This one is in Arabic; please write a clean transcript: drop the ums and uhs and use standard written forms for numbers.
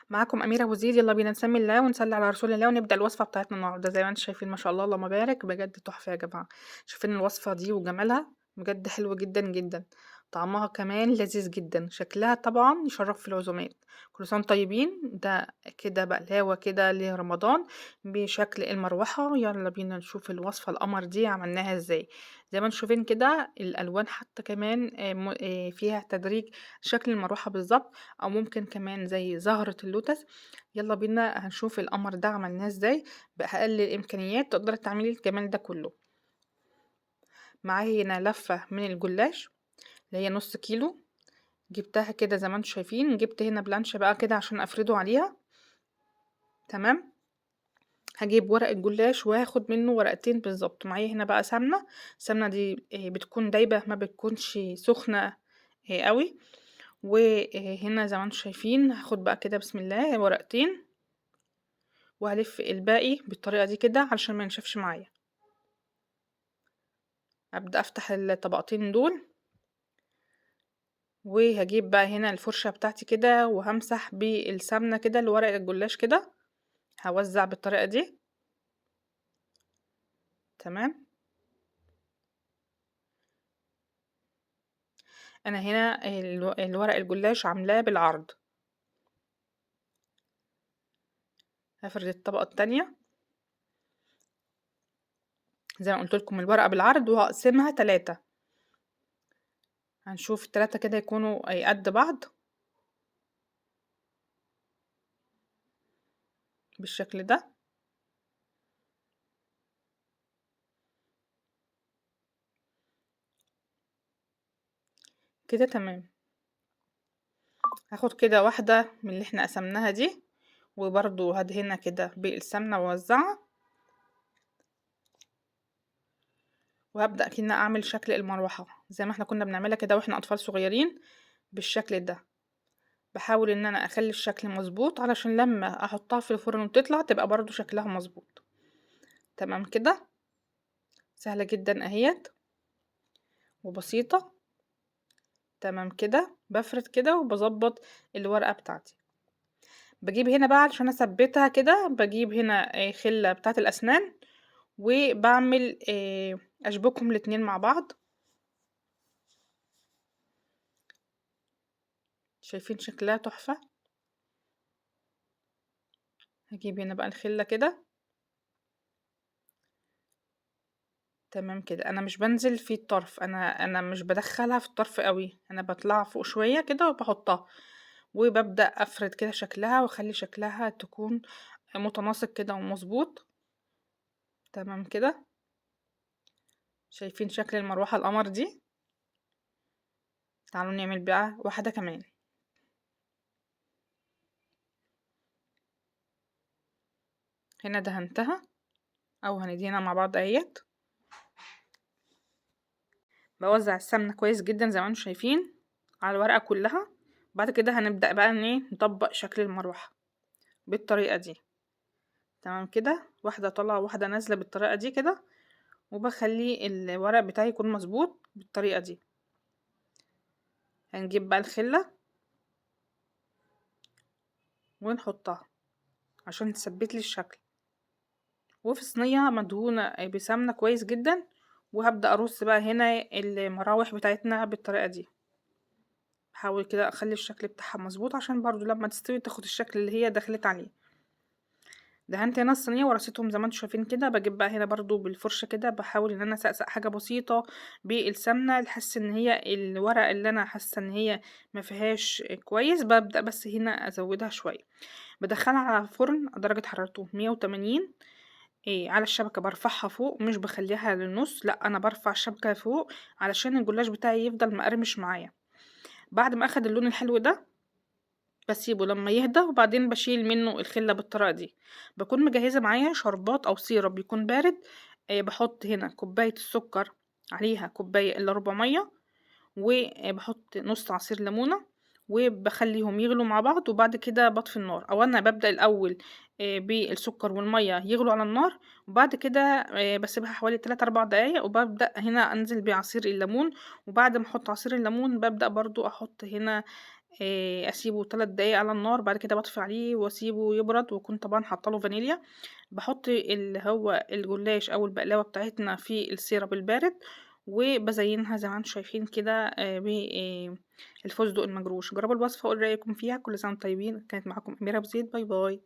معاكم أميرة أبو زيد، يلا بينا نسمي الله ونصلي على رسول الله ونبدأ الوصفة بتاعتنا النهارده. زي ما انتم شايفين ما شاء الله اللهم بارك، بجد تحفة يا جماعة. شايفين الوصفة دي وجمالها بجد حلو جدا جدا. طعمها كمان لذيذ جدا، شكلها طبعا يشرف في العزومات. كل سنة وانتم طيبين. ده كده بقلاوة كده لرمضان بشكل المروحة. يلا بينا نشوف الوصفة القمر دي عملناها ازاي. زي ما انتم شايفين كده الألوان حتى كمان فيها تدريج شكل المروحة بالظبط، او ممكن كمان زي زهرة اللوتس. يلا بينا هنشوف القمر ده عملناه ازاي بأقل الإمكانيات تقدري تعملي الجمال ده كله. معايا هنا لفة من الجلاش اللي هي نص كيلو. جبتها كده زي ما انتم شايفين، جبت هنا بلانش بقى كده عشان افرده عليها. تمام. هجيب ورق الجلاش وهاخد منه ورقتين بالظبط. معايا هنا بقى سمنة. السمنة دي بتكون دايبة، ما بتكونش سخنة قوي. وهنا زي ما انتم شايفين هاخد بقى كده بسم الله ورقتين، وهلف الباقي بالطريقة دي كده علشان ما ينشفش معايا. ابدأ افتح الطبقتين دول، وهجيب بقى هنا الفرشة بتاعتي كده وهمسح بالسمنة كده لورق الجلاش كده. هوزع بالطريقة دي. تمام. انا هنا الورق الجلاش عاملاه بالعرض. هفرد الطبقة التانية زي ما قلت لكم الورقة بالعرض، وهقسمها 3. هنشوف ال3 كده يكونوا اي قد بعض بالشكل ده كده. تمام. هاخد كده واحدة من اللي احنا قسمناها دي، وبرضو هدهنها كده بالسمنة واوزعها، وهبدأ كده اعمل شكل المروحة زي ما احنا كنا بنعملها كده واحنا اطفال صغيرين بالشكل ده. بحاول ان انا اخلي الشكل مظبوط علشان لما احطها في الفرن وتطلع تبقى برضو شكلها مظبوط. تمام كده. سهلة جدا اهيت وبسيطة. تمام كده. بفرد كده وبظبط الورقة بتاعتي. بجيب هنا بقى علشان اثبتها كده، بجيب هنا خلة بتاعت الاسنان، وبعمل اشبكهم الاتنين مع بعض. شايفين شكلها تحفة. هجيب هنا بقى الخلة كده. تمام كده. انا مش بنزل في الطرف، انا مش بدخلها في الطرف قوي، انا بطلع فوق شوية كده وبحطها، وببدأ افرد كده شكلها واخلي شكلها تكون متناسق كده ومظبوط. تمام كده. شايفين شكل المروحة القمر دي. تعالوا نعمل بقى واحدة كمان. هنا دهنتها او هندهنها مع بعض اهيت. بوزع السمنة كويس جدا زي ما انتم شايفين على الورقة كلها. بعد كده هنبدأ بقى نطبق شكل المروحة بالطريقة دي. تمام كده. واحدة طالعة واحدة نازلة بالطريقة دي كده، وبخلي الورق بتاعي يكون مظبوط بالطريقة دي. هنجيب بقى الخلة ونحطها عشان تثبت لي الشكل، وفي صينية مدهونة بسمنة كويس جدا. وهبدأ ارص بقى هنا المراوح بتاعتنا بالطريقة دي. بحاول كده اخلي الشكل بتاعها مظبوط عشان برضو لما تستوي تاخد الشكل اللي هي دخلت عليه. دهنت هنا الصينية ورصيتهم زي ما انتم شايفين كده. بجيب بقى هنا برضو بالفرشة كده، بحاول ان انا اسقسق حاجة بسيطة بالسمنة لحس ان هي الورق اللي انا حاسة ان هي ما فيهاش كويس، ببدأ بس هنا ازودها شوية. بدخلها على فرن درجة حرارته 180 على الشبكة. برفعها فوق، مش بخليها للنص، لا انا برفع الشبكة فوق علشان الجلاش بتاعي يفضل مقرمش معايا. بعد ما اخد اللون الحلو ده بسيبه لما يهدى، وبعدين بشيل منه الخلة بالطريقة دي. بكون مجهزة معايا شربات او سيرب بيكون بارد. بحط هنا كوباية السكر، عليها كوباية الا ربع مية، وبحط نص عصير ليمونة، وبخليهم يغلوا مع بعض. وبعد كده بطفي النار، او انا ببدأ الاول بالسكر والمية يغلوا على النار، وبعد كده بسيبها حوالي 3-4 دقايق، وببدأ هنا انزل بعصير الليمون. وبعد ما احط عصير الليمون ببدأ برضو احط هنا أسيبه 3 دقايق على النار، بعد كده باطفي عليه واسيبه يبرد، واكون طبعًا حاطة له فانيليا. باحط اللي هو الجلاش أو البقلاوة بتاعتنا في السيرب البارد، وبازينها زي ما أنتم شايفين كده ب الفستق المجروش. جربوا الوصفة وقولوا رأيكم فيها. كل سنة وأنتم طيبين. كانت معاكم أميرة أبو زيد. باي باي.